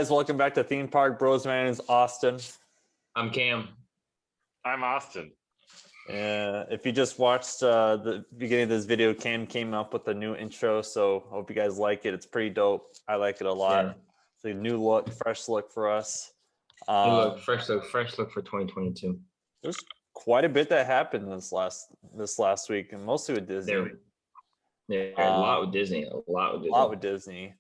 guys? Welcome back to Theme Park Bros. My name is Austin. I'm Cam. I'm Austin. If you just watched the beginning of this video, Cam came up with a new intro, so I hope you guys like it. It's pretty dope. I like it a lot. Yeah. It's a new look, fresh look for us. Fresh look for 2022. There's quite a bit that happened this last week, and mostly with Disney. A lot with Disney. A lot with Disney.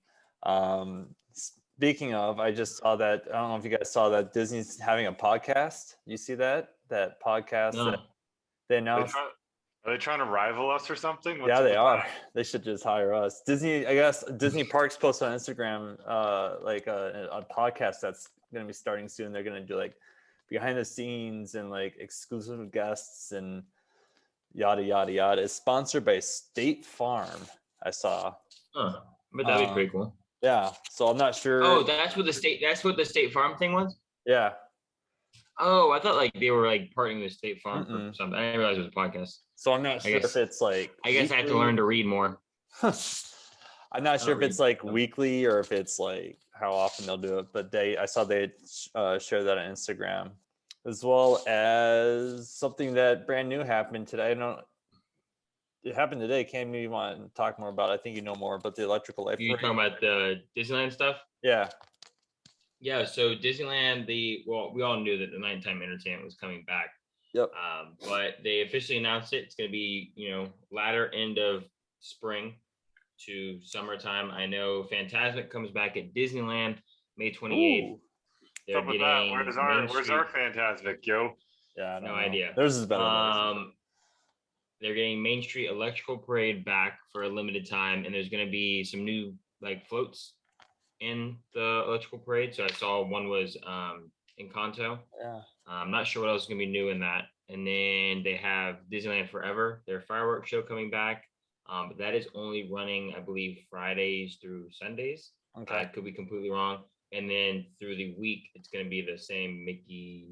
Speaking of, I just saw that. I don't know if you guys saw that Disney's having a podcast. You see that podcast No. that they announced? Are they trying to rival us or something? Yeah, they are. They should just hire us. Disney, I guess Disney Parks posted on Instagram like a podcast that's going to be starting soon. They're going to do like behind the scenes and like exclusive guests and yada yada yada. It's sponsored by State Farm. I saw. Huh. But that'd be pretty cool. Yeah. So I'm not sure. Oh, that's what the State Farm thing was? Yeah. Oh, I thought like they were like partnering with State Farm for something. I didn't realize it was a podcast. So I'm not sure if it's like. I guess I have to learn to read more. I'm not sure if it's like weekly or if it's like how often they'll do it. But I saw they shared that on Instagram, as well as something that brand new happened today. It happened today. Cam, you want to talk more about it? I think you know more about the electrical light. You talking about the Disneyland stuff? Yeah. Yeah. So Disneyland, we all knew that the nighttime entertainment was coming back. Yep. But they officially announced it. It's going to be, latter end of spring to summertime. I know Fantasmic comes back at Disneyland May 28th. What's up with that? Where's our Fantasmic, yo? Yeah, no idea. Theirs is better. They're getting Main Street Electrical Parade back for a limited time, and there's going to be some new like floats in the electrical parade. So I saw one was Encanto. Yeah. I'm not sure what else is going to be new in that. And then they have Disneyland Forever, their fireworks show coming back. But that is only running, I believe, Fridays through Sundays. Okay. I could be completely wrong. And then through the week, it's going to be the same Mickey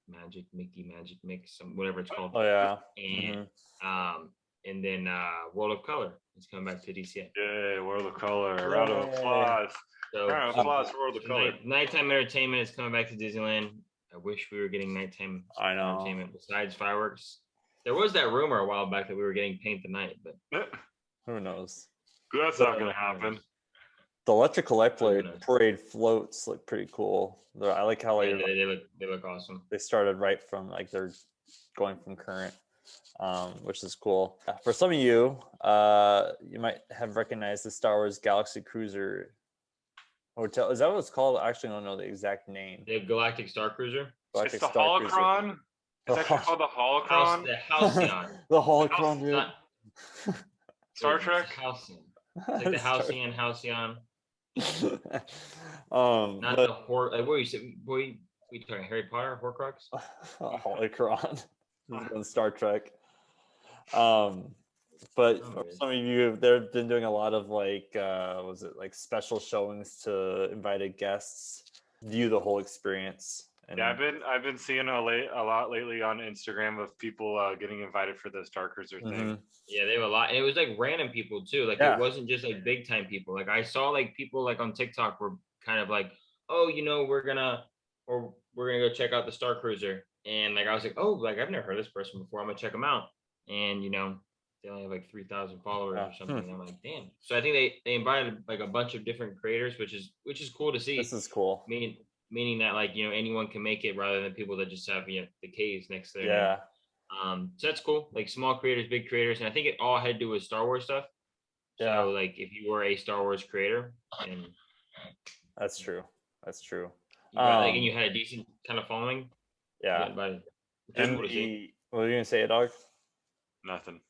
Magic Mix, whatever it's called. Oh yeah. And then World of Color is coming back to DCA. Yay, World of Color! A round of applause. So, round of applause for World of Color. Nighttime entertainment is coming back to Disneyland. I wish we were getting nighttime entertainment besides fireworks. There was that rumor a while back that we were getting Paint the Night, but who knows? That's not going to happen. The electrical light parade floats look pretty cool. I like how they look awesome. They started right from like they're going from current, which is cool. For some of you, you might have recognized the Star Wars Galaxy Cruiser Hotel. Is that what it's called? I actually don't know the exact name. The Galactic Starcruiser. It's the Holocron. It's actually called the Holocron. The Halcyon. The Holocron, dude. Star Trek. Halcyon. It's like the Halcyon. Not the what you said? We talking Harry Potter, Horcrux? Holocron. On Star Trek. But for some of you, they've been doing a lot of like special showings to invited guests view the whole experience. And yeah, I've been seeing a lot lately on Instagram of people getting invited for the Starcruiser thing. Yeah, they have a lot, and it was like random people too. Like it wasn't just like big time people. Like I saw like people like on TikTok were kind of like, oh, we're gonna go check out the Starcruiser, and like I was like, oh, like I've never heard of this person before. I'm gonna check them out, and they only have like 3,000 followers or something. And I'm like, damn. So I think they invited like a bunch of different creators, which is cool to see. This is cool. Meaning that like anyone can make it rather than people that just have the K's next to their name. So that's cool. Like small creators, big creators, and I think it all had to do with Star Wars stuff. Yeah. So like if you were a Star Wars creator, and that's true. And you had a decent kind of following. Yeah. And what are you gonna say, dog? Nothing.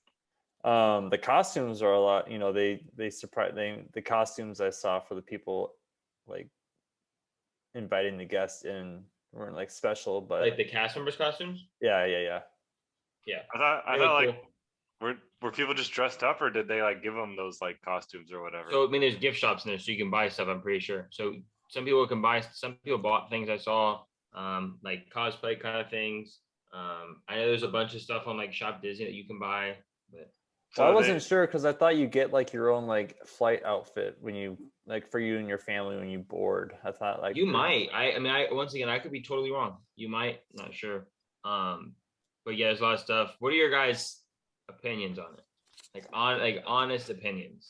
The costumes are a lot. They surprise. The costumes I saw for the people like inviting the guests in weren't like special, but like the cast members' costumes. Yeah. I thought like cool. were people just dressed up, or did they like give them those like costumes or whatever? So there's gift shops in there, so you can buy stuff. I'm pretty sure. So some people bought things. I saw like cosplay kind of things. I know there's a bunch of stuff on like Shop Disney that you can buy, but So I wasn't sure because I thought you get like your own like flight outfit when you like for you and your family when you board. I thought like you might. I mean, I once again I could be totally wrong. You might, not sure. But yeah, there's a lot of stuff. What are your guys' opinions on it? Like honest opinions.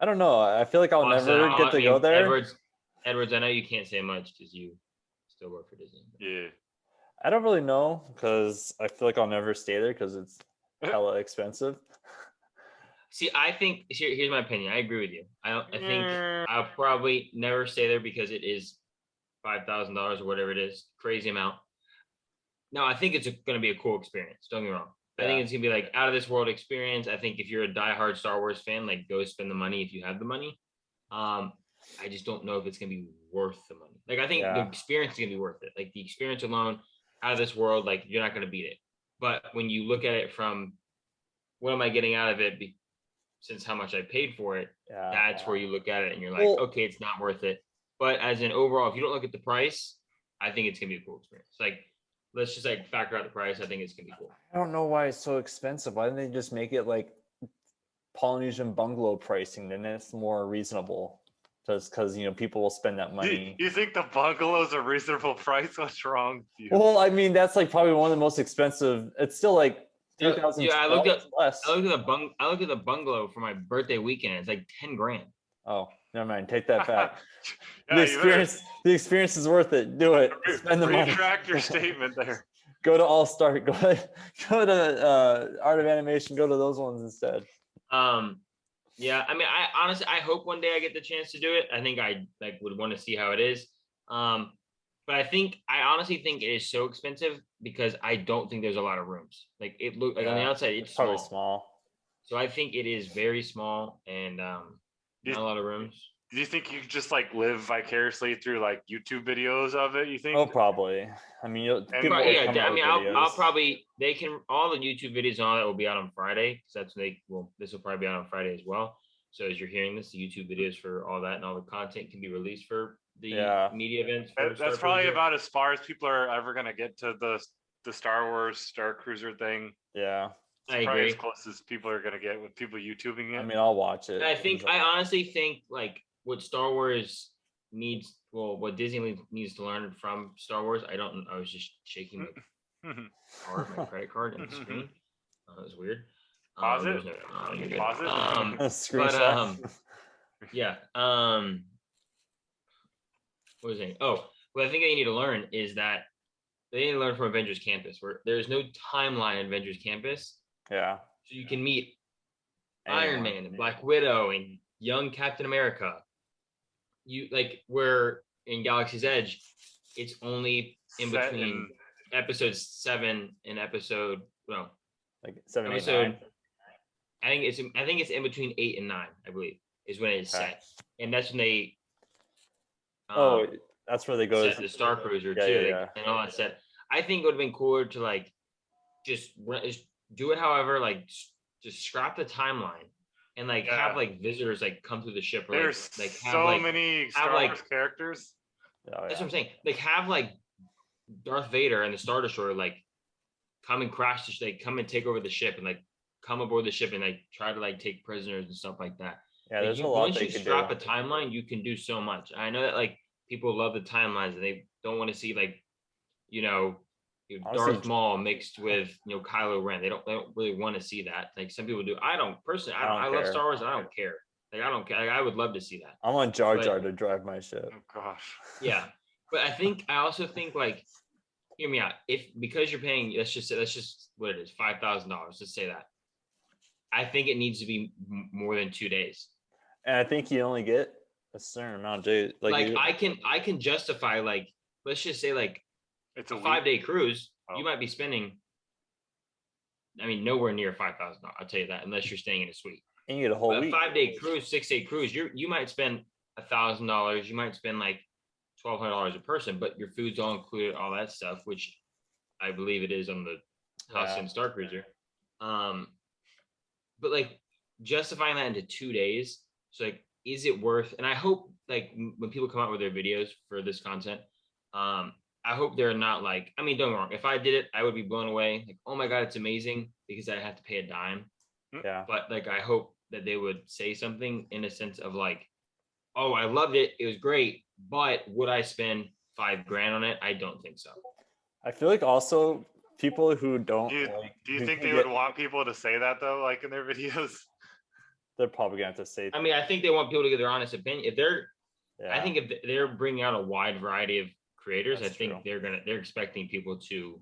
I don't know. I feel like I'll never get to go there. Edwards, I know you can't say much because you still work for Disney. Yeah. I don't really know because I feel like I'll never stay there because it's hella expensive. See, I think here's my opinion. I agree with you. I think I'll probably never stay there because it is $5,000 or whatever it is, crazy amount. No, I think it's going to be a cool experience. Don't get me wrong. I think it's going to be like out of this world experience. I think if you're a diehard Star Wars fan, like go spend the money if you have the money. I just don't know if it's going to be worth the money. Like I think the experience is going to be worth it. Like the experience alone, out of this world, like you're not going to beat it. But when you look at it from what am I getting out of it since how much I paid for it, that's where you look at it and you're like, okay, it's not worth it. But as an overall, if you don't look at the price, I think it's going to be a cool experience. Like, let's just like factor out the price. I think it's going to be cool. I don't know why it's so expensive. Why didn't they just make it like Polynesian bungalow pricing? Then it's more reasonable. Just because people will spend that money. You think the bungalow's a reasonable price? What's wrong with you? Well, I mean that's like probably one of the most expensive. It's still like 3,000. Yeah, I looked at the bungalow for my birthday weekend. It's like $10,000. Oh, never mind. Take that back. The experience is worth it. Do it. Spend the money. Retract your statement there. Go to All Star. Go to Art of Animation. Go to those ones instead. Yeah, I mean, I honestly, I hope one day I get the chance to do it. I think I would want to see how it is. But I honestly think it is so expensive because I don't think there's a lot of rooms. Like it look like on the outside, it's probably small. So I think it is very small and not a lot of rooms. Do you think you could just like live vicariously through like YouTube videos of it? You think? Oh, probably. I mean, I'll probably all the YouTube videos and all that will be out on Friday because this will probably be out on Friday as well. So as you're hearing this, the YouTube videos for all that and all the content can be released for the media events. That's probably about as far as people are ever gonna get to the Star Wars Starcruiser thing. Yeah. It's probably as close as people are gonna get with people YouTubing it. I mean, I'll watch it. I honestly think like what Star Wars needs, what Disney needs to learn from Star Wars. I was just shaking my credit card in the screen. That was weird. Pause it. Screenshot. Yeah. What was I saying? Oh, what I think they need to learn is that they need to learn from Avengers Campus, where there's no timeline in Avengers Campus. Yeah. So you can meet Iron Man and Black Widow and young Captain America. Where in Galaxy's Edge, it's only in between episode 7 and episode 7, 8, 9. I think it's in between 8 and 9. I believe is when it's set, and that's when they. That's where they go to the Starcruiser too, and all that set. I think it would have been cooler to like just do it. However, like just scrap the timeline. And have visitors come through the ship. Or, There's so many Star Wars characters. That's what I'm saying. Have Darth Vader and the Star Destroyer come and crash come and take over the ship and come aboard the ship and try to take prisoners and stuff like that. Yeah, there's a lot. Once you scrap a timeline, you can do so much. I know that people love the timelines and they don't want to see Darth Maul mixed with Kylo Ren. They don't really want to see that. Some people do. I don't personally. I love Star Wars. And I don't care. I don't care. I would love to see that. I want Jar Jar to drive my ship. Oh gosh. Yeah, but I also think hear me out. Because you're paying, that's just what it is, $5,000. Let's say that. I think it needs to be more than 2 days. And I think you only get a certain amount of I can justify let's just say it's a 5-day cruise. Oh. You might be spending, nowhere near $5,000. I'll tell you that, unless you're staying in a suite. And you get a whole week. A 5-day cruise, 6-day cruise, you might spend $1,000. You might spend $1,200 a person, but your food's all included, all that stuff, which I believe it is on the Halcyon Starcruiser. But justifying that into 2 days. So is it worth? And I hope when people come out with their videos for this content, I hope they're not don't get me wrong. If I did it, I would be blown away. Oh my God, it's amazing, because I have to pay a dime. Yeah. But like, I hope that they would say something in a sense of like, oh, I loved it. It was great. But would I spend $5,000 on it? I don't think so. I feel like also people who don't do you think they would want people to say that though, like in their videos? They're probably gonna have to say. I mean, I think they want people to get their honest opinion. I think if they're bringing out a wide variety of creators, I think they're expecting people to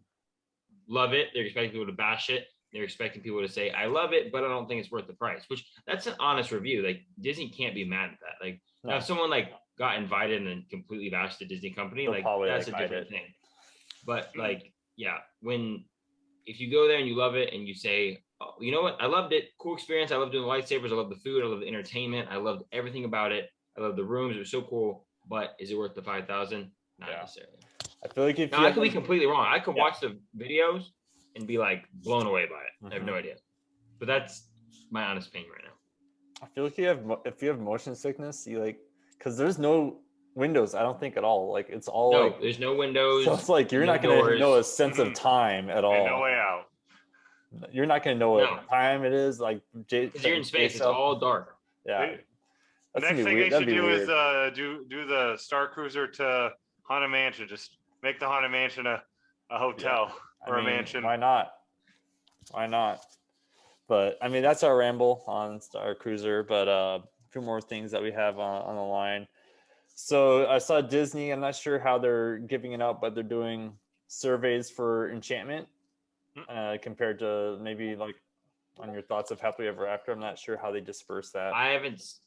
love it. They're expecting people to bash it. They're expecting people to say, I love it, but I don't think it's worth the price, which that's an honest review. Like Disney can't be mad at that. Like now if someone like got invited and then completely bashed the Disney company, like that's a different thing. But like, yeah, if you go there and you love it and you say, oh, you know what? I loved it. Cool experience. I love doing the lightsabers. I love the food. I love the entertainment. I loved everything about it. I love the rooms. It was so cool. But is it worth the 5,000? Not necessarily. I feel like I could be completely wrong. I could watch the videos and be like blown away by it. I have no idea. But that's my honest opinion right now. I feel like if you have motion sickness, you like, because there's no windows, I don't think at all. Like it's all there's no windows. So it's like you're not going to know a sense of time at all. And no way out. You're not going to know what time it is. Like because you're in space, it's all dark. Yeah. The next thing they should do is do the Starcruiser to Haunted Mansion. Just make the Haunted Mansion a hotel or a mansion. Why not? But I mean, that's our ramble on Starcruiser. But a few more things that we have on the line. So I saw Disney. I'm not sure how they're giving it out, but they're doing surveys for Enchantment compared to maybe like on your thoughts of Happily Ever After. I'm not sure how they disperse that. I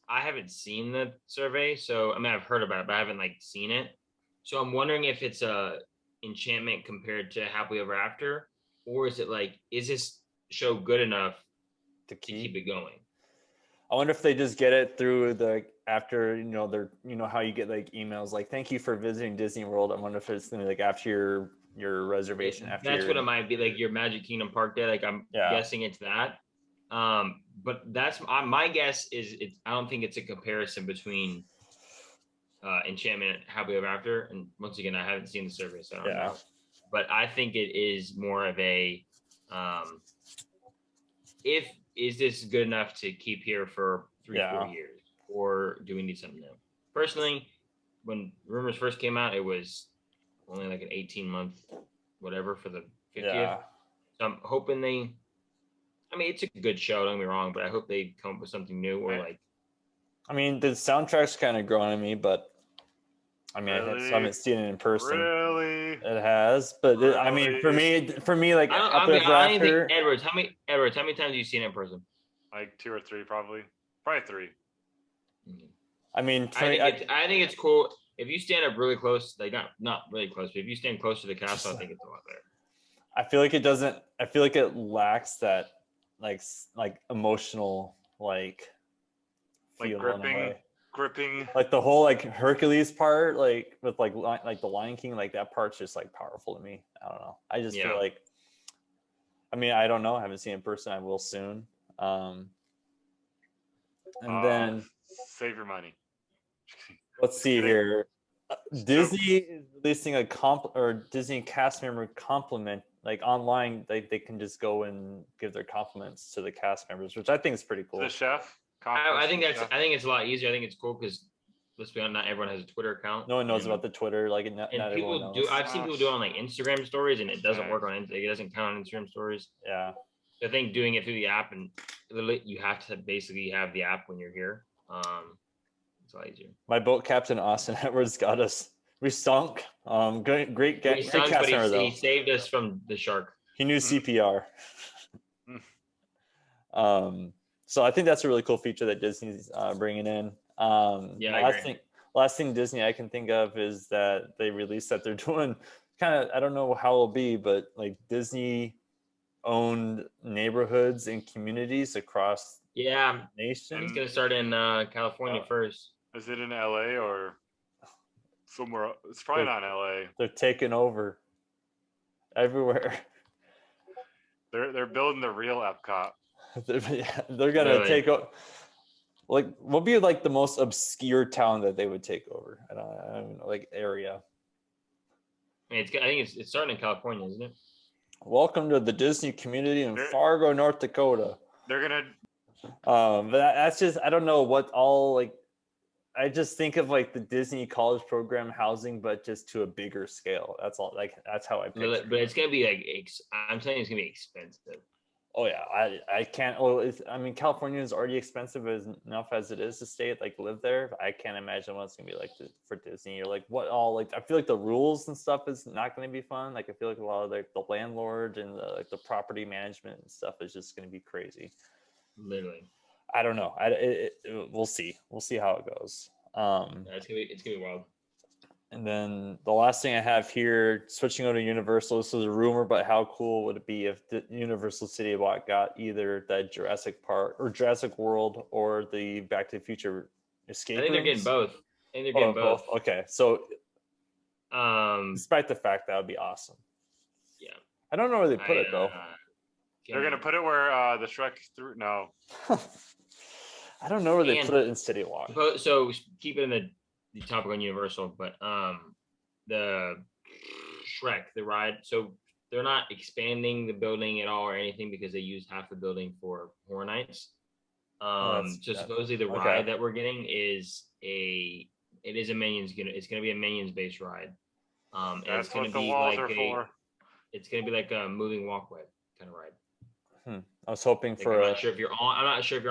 haven't seen the survey, so I mean I've heard about it, but I haven't like seen it. So I'm wondering if it's a Enchantment compared to Happily Ever After, or is it like, is this show good enough to keep it going? I wonder if they just get it through the after, how you get like emails like, thank you for visiting Disney World. I wonder if it's gonna be like after your reservation. That's what it might be, like your Magic Kingdom Park Day. Like I'm guessing it's that. But that's my guess is I don't think it's a comparison between Enchantment and Happily Ever After. And once again, I haven't seen the survey, so I don't know. But I think it is more of a is this good enough to keep here for 3-4 years, or do we need something new? Personally, when rumors first came out, it was only like an 18-month whatever for the 50th. So I'm hoping it's a good show, don't get me wrong, but I hope they come up with something new or like. I mean, the soundtrack's kind of growing on me, but I mean, I haven't seen it in person. Really? It has, but I mean, for me, like I think Edwards. How many times have you seen it in person? Like 2 or 3, probably 3. I mean, I think it's cool if you stand up really close, like not really close, but if you stand close to the castle, I think it's a lot better. I feel like it doesn't. I feel like it lacks that like emotional like gripping, like the whole like Hercules part, like with like the Lion King, like that part's just like powerful to me. I don't know. I just feel like, I mean, I don't know. I haven't seen it in person. I will soon. And then save your money. Let's see here. Disney is releasing a Disney cast member compliment, like online. They can just go and give their compliments to the cast members, which I think is pretty cool. The chef. I think it's a lot easier. I think it's cool because let's be honest, not everyone has a Twitter account. No one knows about the Twitter. Like not people knows. do. I've seen people do it on like Instagram stories, and it doesn't work on it doesn't count on Instagram stories. Yeah. I think doing it through the app, and literally you have to basically have the app when you're here. It's a lot easier. My boat captain Austin Edwards got us. We stunk. Great cast member though. He saved us from the shark. He knew CPR. So I think that's a really cool feature that Disney's bringing in. Last thing Disney I can think of is that they released that they're doing kind of, I don't know how it'll be, but like Disney owned neighborhoods and communities across the nation. It's going to start in California first. Is it in LA or somewhere? It's probably not in LA. They're taking over everywhere. They're building the real Epcot. They're gonna take over. Like, what would be like the most obscure town that they would take over? I don't know, like area. I think it's starting in California, isn't it? Welcome to the Disney community in Fargo, North Dakota. they're gonna. But that's just I don't know what all like. I just think of like the Disney college program housing, but just to a bigger scale. That's all. Like that's how I picture. But it's gonna be like I'm saying it's gonna be expensive. Oh yeah, I can't. Well, I mean, California is already expensive enough as it is to stay like live there. I can't imagine what it's gonna be like for Disney. You're like, what all like? I feel like the rules and stuff is not gonna be fun. Like I feel like a lot of the landlord and the property management and stuff is just gonna be crazy. Literally. I don't know. We'll see. We'll see how it goes. It's gonna be wild. And then the last thing I have here, switching over to Universal. This was a rumor, but how cool would it be if the Universal City Walk got either the Jurassic Park or Jurassic World or the Back to the Future escape rooms? They're getting both. I think they're getting both. Okay, so despite the fact that would be awesome. Yeah. I don't know where they put it though. They're gonna put it where the Shrek through. No. I don't know where they put it in City Walk. So keep it in the topic on Universal, but the Shrek, the ride. So they're not expanding the building at all or anything because they used half the building for Horror Nights. So supposedly the ride that we're getting is a Minions. It's gonna be a Minions based ride. And That's it's gonna what the be walls like are for. It's gonna be like a moving walkway kind of ride. I was hoping I'm not sure if you're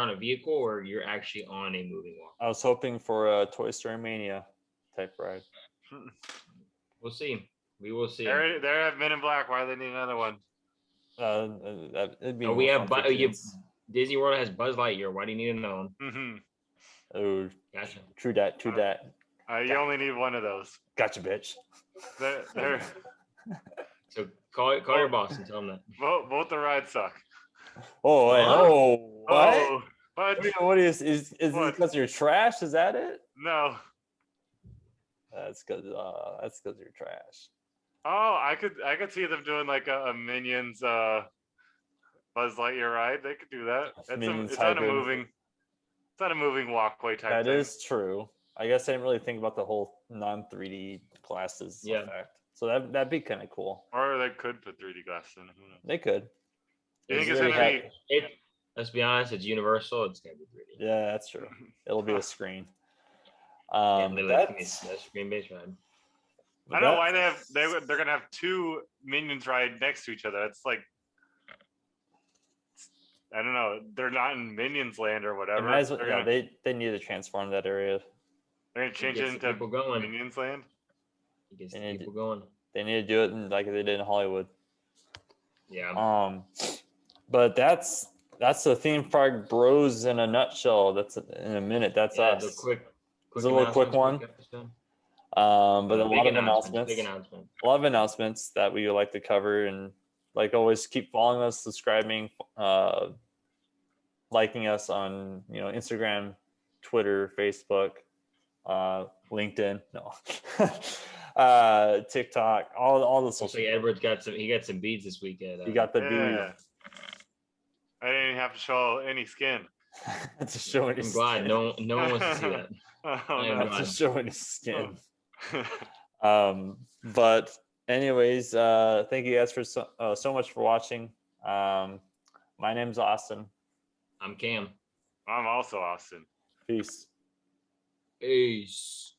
on a vehicle or you're actually on a moving walk. I was hoping for a Toy Story Mania type ride. We'll see. We will see. They have Men in Black. Why do they need another one? It'd be we have Disney World has Buzz Lightyear. Why do you need another one? Mm-hmm. Oh, gotcha. True that. You only need one of those. Gotcha, bitch. They're So call your boss and tell him that. Both the rides suck. Oh, wait, what? What is this because you're trash? Is that it? No. That's because you're trash. Oh, I could see them doing like a Minions Buzz Lightyear ride. They could do that. It's not a moving walkway type thing. That is true. I guess I didn't really think about the whole non-3D glasses effect. So that'd be kind of cool. Or they could put 3D glasses in. Who knows? They could. You think it's gonna be? Let's be honest. It's Universal. It's gonna be 3D. Yeah, that's true. It'll be a screen. That's a screen-based ride. I don't know why they're gonna have two Minions ride next to each other. It's like, I don't know. They're not in Minions Land or whatever. They need to transform that area. They're gonna change it into Minions Land. Gets people going. They need to do it like they did in Hollywood. Yeah. But that's the theme park bros in a nutshell. That's in a minute. That's us. It's a little quick one. But a lot of announcements. A lot of announcements that we would like to cover, and like always, keep following us, subscribing, liking us on Instagram, Twitter, Facebook, LinkedIn. No. TikTok, all the social. Edward's got some beads this weekend. He got the beads. I didn't even have to show any skin. To show any I'm glad no one wants to see that. To show any skin. But anyways, thank you guys for so much for watching. My name's Austin. I'm Cam. I'm also Austin. Peace. Peace.